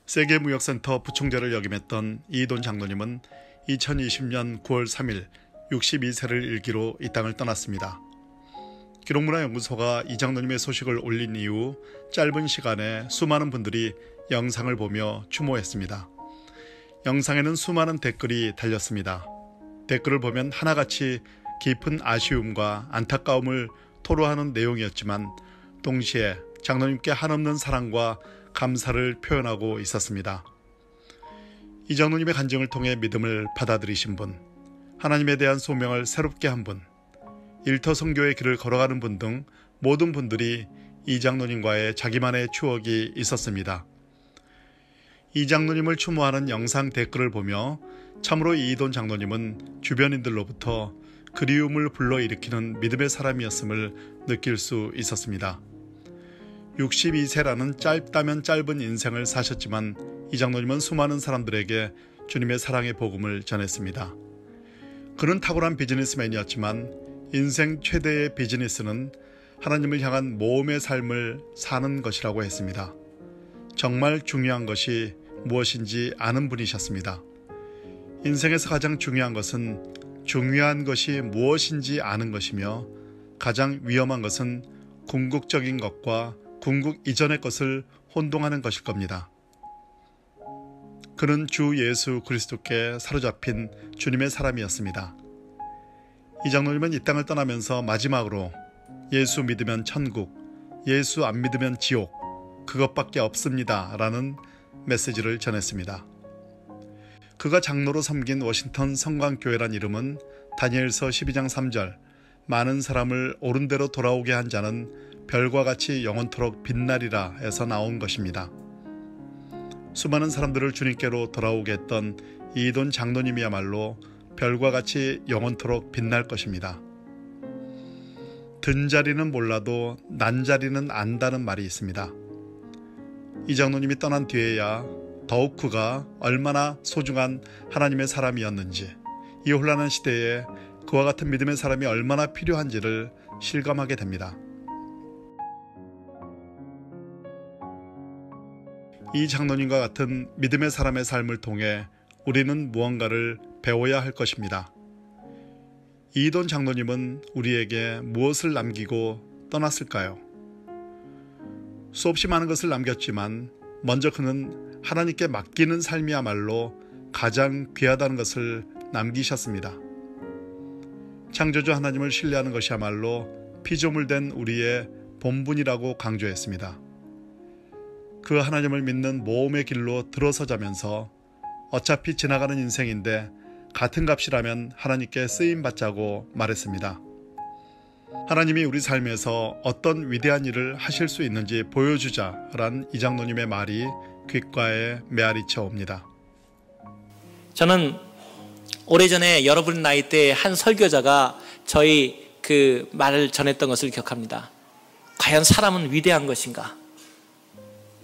세계무역센터 부총재를 역임했던 이돈 장로님은 2020년 9월 3일 62세를 일기로 이 땅을 떠났습니다. 기록문화연구소가 이 장로님의 소식을 올린 이후 짧은 시간에 수많은 분들이 영상을 보며 추모했습니다. 영상에는 수많은 댓글이 달렸습니다. 댓글을 보면 하나같이 깊은 아쉬움과 안타까움을 토로하는 내용이었지만 동시에 장로님께 한없는 사랑과 감사를 표현하고 있었습니다. 이 장로님의 간증을 통해 믿음을 받아들이신 분, 하나님에 대한 소명을 새롭게 한 분, 일터 선교의 길을 걸어가는 분 등 모든 분들이 이 장로님과의 자기만의 추억이 있었습니다. 이 장로님을 추모하는 영상 댓글을 보며 참으로 이돈 장로님은 주변인들로부터 그리움을 불러일으키는 믿음의 사람이었음을 느낄 수 있었습니다. 62세라는 짧다면 짧은 인생을 사셨지만 이 장로님은 수많은 사람들에게 주님의 사랑의 복음을 전했습니다. 그는 탁월한 비즈니스맨이었지만 인생 최대의 비즈니스는 하나님을 향한 모험의 삶을 사는 것이라고 했습니다. 정말 중요한 것이 무엇인지 아는 분이셨습니다. 인생에서 가장 중요한 것은 중요한 것이 무엇인지 아는 것이며 가장 위험한 것은 궁극적인 것과 궁극 이전의 것을 혼동하는 것일 겁니다. 그는 주 예수 그리스도께 사로잡힌 주님의 사람이었습니다. 이 장로님은 이 땅을 떠나면서 마지막으로 예수 믿으면 천국, 예수 안 믿으면 지옥, 그것밖에 없습니다 라는 메시지를 전했습니다. 그가 장로로 섬긴 워싱턴 성광교회란 이름은 다니엘서 12장 3절 많은 사람을 옳은 대로 돌아오게 한 자는 별과 같이 영원토록 빛나리라 에서 나온 것입니다. 수많은 사람들을 주님께로 돌아오게 했던 이돈 장로님이야말로 별과 같이 영원토록 빛날 것입니다. 든 자리는 몰라도 난 자리는 안다는 말이 있습니다. 이 장로님이 떠난 뒤에야 더욱 그가 얼마나 소중한 하나님의 사람이었는지, 이 혼란한 시대에 그와 같은 믿음의 사람이 얼마나 필요한지를 실감하게 됩니다. 이 장로님과 같은 믿음의 사람의 삶을 통해 우리는 무언가를 배워야 할 것입니다. 이돈 장로님은 우리에게 무엇을 남기고 떠났을까요? 수없이 많은 것을 남겼지만 먼저 그는 하나님께 맡기는 삶이야말로 가장 귀하다는 것을 남기셨습니다. 창조주 하나님을 신뢰하는 것이야말로 피조물된 우리의 본분이라고 강조했습니다. 그 하나님을 믿는 모험의 길로 들어서자면서 어차피 지나가는 인생인데 같은 값이라면 하나님께 쓰임받자고 말했습니다. 하나님이 우리 삶에서 어떤 위대한 일을 하실 수 있는지 보여주자란 이 장로님의 말이 귓가에 메아리쳐 옵니다. 저는 오래전에 여러분 나이 때 한 설교자가 저희 그 말을 전했던 것을 기억합니다. 과연 사람은 위대한 것인가?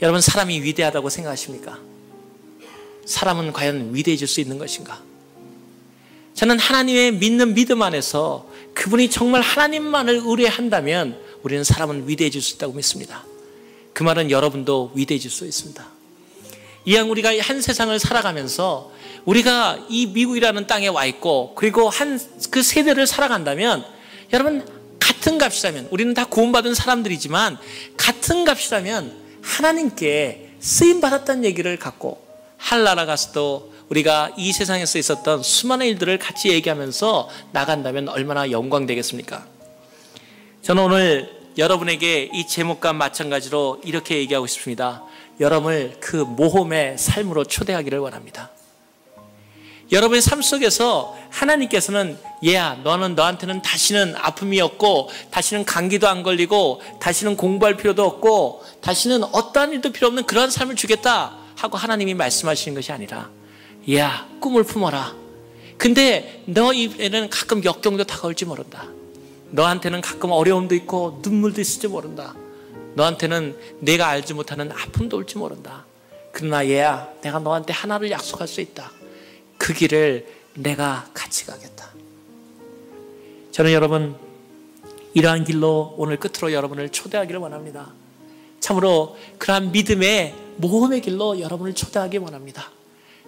여러분, 사람이 위대하다고 생각하십니까? 사람은 과연 위대해질 수 있는 것인가? 저는 하나님의 믿는 믿음 안에서 그분이 정말 하나님만을 의뢰한다면 우리는 사람은 위대해질 수 있다고 믿습니다. 그 말은 여러분도 위대해질 수 있습니다. 이왕 우리가 한 세상을 살아가면서 우리가 이 미국이라는 땅에 와 있고 그리고 그 세대를 살아간다면 여러분, 같은 값이라면, 우리는 다 구원받은 사람들이지만 같은 값이라면 하나님께 쓰임받았다는 얘기를 갖고 할나라 가서도 우리가 이 세상에서 있었던 수많은 일들을 같이 얘기하면서 나간다면 얼마나 영광되겠습니까? 저는 오늘 여러분에게 이 제목과 마찬가지로 이렇게 얘기하고 싶습니다. 여러분을 그 모험의 삶으로 초대하기를 원합니다. 여러분의 삶 속에서 하나님께서는 얘야, 너한테는 다시는 아픔이 없고 다시는 감기도 안 걸리고 다시는 공부할 필요도 없고 다시는 어떠한 일도 필요 없는 그런 삶을 주겠다 하고 하나님이 말씀하시는 것이 아니라 야, 꿈을 품어라. 근데 너 입에는 가끔 역경도 다가올지 모른다. 너한테는 가끔 어려움도 있고 눈물도 있을지 모른다. 너한테는 내가 알지 못하는 아픔도 올지 모른다. 그러나 얘야, 내가 너한테 하나를 약속할 수 있다. 그 길을 내가 같이 가겠다. 저는 여러분, 이러한 길로 오늘 끝으로 여러분을 초대하기를 원합니다. 참으로 그러한 믿음의 모험의 길로 여러분을 초대하기 원합니다.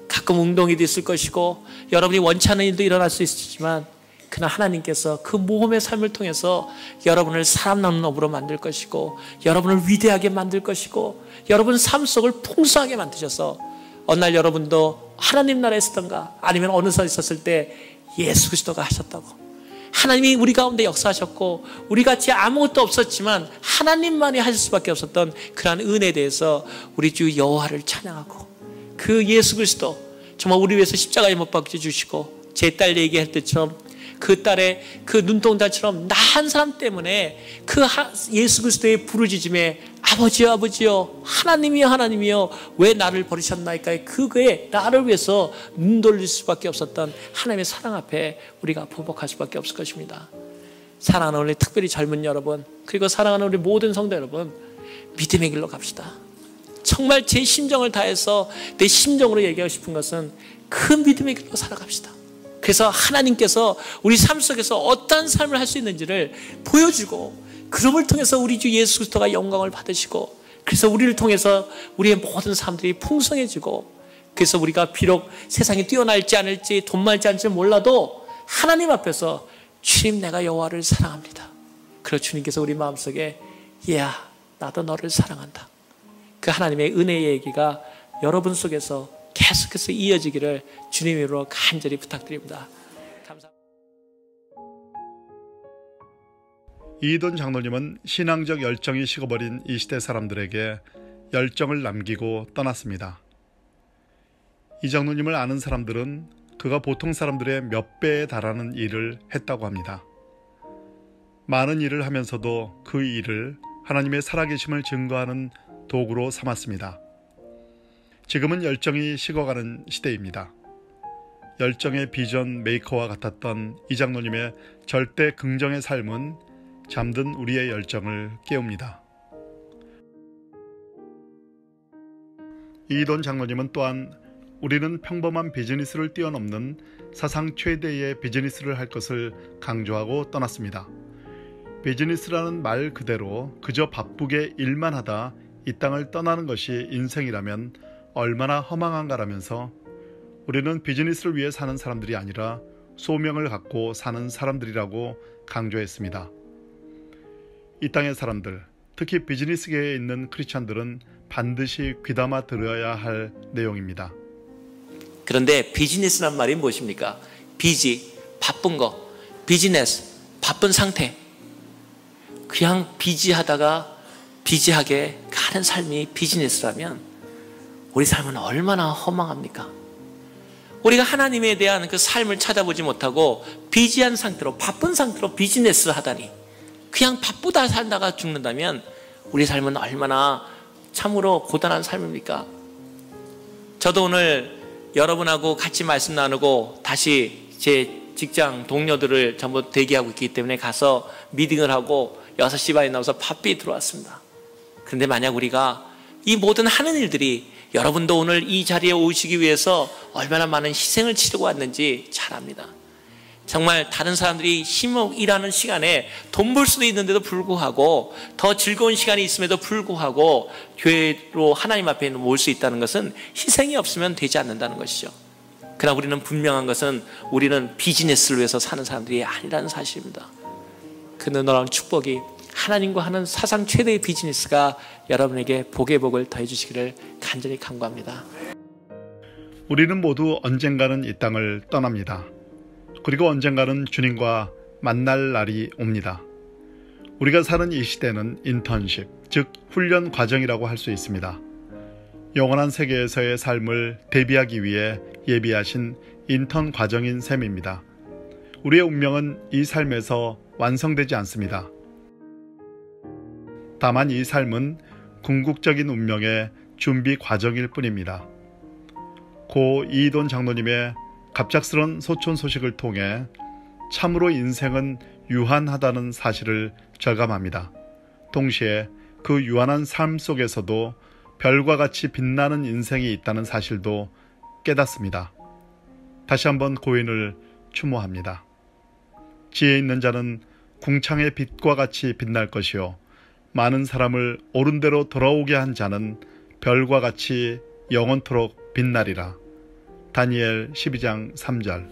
가끔 운동이도 있을 것이고 여러분이 원치 않는 일도 일어날 수 있지만 그러나 하나님께서 그 모험의 삶을 통해서 여러분을 사람 남는 업으로 만들 것이고 여러분을 위대하게 만들 것이고 여러분 삶 속을 풍성하게 만드셔서 어느 날 여러분도 하나님 나라에 있었던가 아니면 어느 서 있었을 때 예수 그리스도가 하셨다고 하나님이 우리 가운데 역사하셨고 우리같이 아무것도 없었지만 하나님만이 하실 수밖에 없었던 그러한 은혜에 대해서 우리 주 여호와를 찬양하고 그 예수 그리스도 정말 우리 위해서 십자가에 못 박혀 주시고 제 딸 얘기할 때처럼 그 딸의 그 눈동자처럼 나 한 사람 때문에 그 예수 그리스도의 부르짖음에 아버지여 아버지여 하나님이여 하나님이여 왜 나를 버리셨나이까 그거에 나를 위해서 눈 돌릴 수밖에 없었던 하나님의 사랑 앞에 우리가 보복할 수밖에 없을 것입니다. 사랑하는 우리 특별히 젊은 여러분 그리고 사랑하는 우리 모든 성도 여러분 믿음의 길로 갑시다. 정말 제 심정을 다해서 내 심정으로 얘기하고 싶은 것은 그 믿음의 길로 살아갑시다. 그래서 하나님께서 우리 삶 속에서 어떠한 삶을 할 수 있는지를 보여주고 그럼을 통해서 우리 주 예수 그리스도가 영광을 받으시고 그래서 우리를 통해서 우리의 모든 삶들이 풍성해지고 그래서 우리가 비록 세상이 뛰어날지 않을지 돈 많지 않을지 몰라도 하나님 앞에서 주님 내가 여호와를 사랑합니다. 그리고 주님께서 우리 마음속에 얘야 나도 너를 사랑한다. 그 하나님의 은혜의 얘기가 여러분 속에서 계속해서 이어지기를 주님으로 간절히 부탁드립니다. 감사합니다. 이돈 장로님은 신앙적 열정이 식어버린 이 시대 사람들에게 열정을 남기고 떠났습니다. 이 장로님을 아는 사람들은 그가 보통 사람들의 몇 배에 달하는 일을 했다고 합니다. 많은 일을 하면서도 그 일을 하나님의 살아계심을 증거하는 도구로 삼았습니다. 지금은 열정이 식어가는 시대입니다. 열정의 비전 메이커와 같았던 이 장로님의 절대 긍정의 삶은 잠든 우리의 열정을 깨웁니다. 이돈 장로님은 또한 우리는 평범한 비즈니스를 뛰어넘는 사상 최대의 비즈니스를 할 것을 강조하고 떠났습니다. 비즈니스라는 말 그대로 그저 바쁘게 일만 하다 이 땅을 떠나는 것이 인생이라면 얼마나 허망한가라면서 우리는 비즈니스를 위해 사는 사람들이 아니라 소명을 갖고 사는 사람들이라고 강조했습니다. 이 땅의 사람들, 특히 비즈니스계에 있는 크리스찬들은 반드시 귀담아 들어야 할 내용입니다. 그런데 비즈니스란 말이 무엇입니까? 비지, 바쁜 거, 비즈니스, 바쁜 상태. 그냥 비지하다가 비지하게 가는 삶이 비즈니스라면 우리 삶은 얼마나 허망합니까? 우리가 하나님에 대한 그 삶을 찾아보지 못하고 비지한 상태로 바쁜 상태로 비즈니스를 하다니 그냥 바쁘다 살다가 죽는다면 우리 삶은 얼마나 참으로 고단한 삶입니까? 저도 오늘 여러분하고 같이 말씀 나누고 다시 제 직장 동료들을 전부 대기하고 있기 때문에 가서 미팅을 하고 6시 반에 나와서 바삐 들어왔습니다. 그런데 만약 우리가 이 모든 하는 일들이 여러분도 오늘 이 자리에 오시기 위해서 얼마나 많은 희생을 치르고 왔는지 잘 압니다. 정말 다른 사람들이 힘으로 일하는 시간에 돈 벌 수도 있는데도 불구하고 더 즐거운 시간이 있음에도 불구하고 교회로 하나님 앞에 모을 수 있다는 것은 희생이 없으면 되지 않는다는 것이죠. 그러나 우리는 분명한 것은 우리는 비즈니스를 위해서 사는 사람들이 아니라는 사실입니다. 그 놀라운 축복이 하나님과 하는 사상 최대의 비즈니스가 여러분에게 복의 복을 더해 주시기를 간절히 간구합니다. 우리는 모두 언젠가는 이 땅을 떠납니다. 그리고 언젠가는 주님과 만날 날이 옵니다. 우리가 사는 이 시대는 인턴십, 즉 훈련 과정이라고 할 수 있습니다. 영원한 세계에서의 삶을 대비하기 위해 예비하신 인턴 과정인 셈입니다. 우리의 운명은 이 삶에서 완성되지 않습니다. 다만 이 삶은 궁극적인 운명의 준비 과정일 뿐입니다. 고 이돈 장로님의 갑작스런 소촌 소식을 통해 참으로 인생은 유한하다는 사실을 절감합니다. 동시에 그 유한한 삶 속에서도 별과 같이 빛나는 인생이 있다는 사실도 깨닫습니다. 다시 한번 고인을 추모합니다. 지혜 있는 자는 궁창의 빛과 같이 빛날 것이요 많은 사람을 옳은 대로 돌아오게 한 자는 별과 같이 영원토록 빛나리라. 다니엘 12장 3절.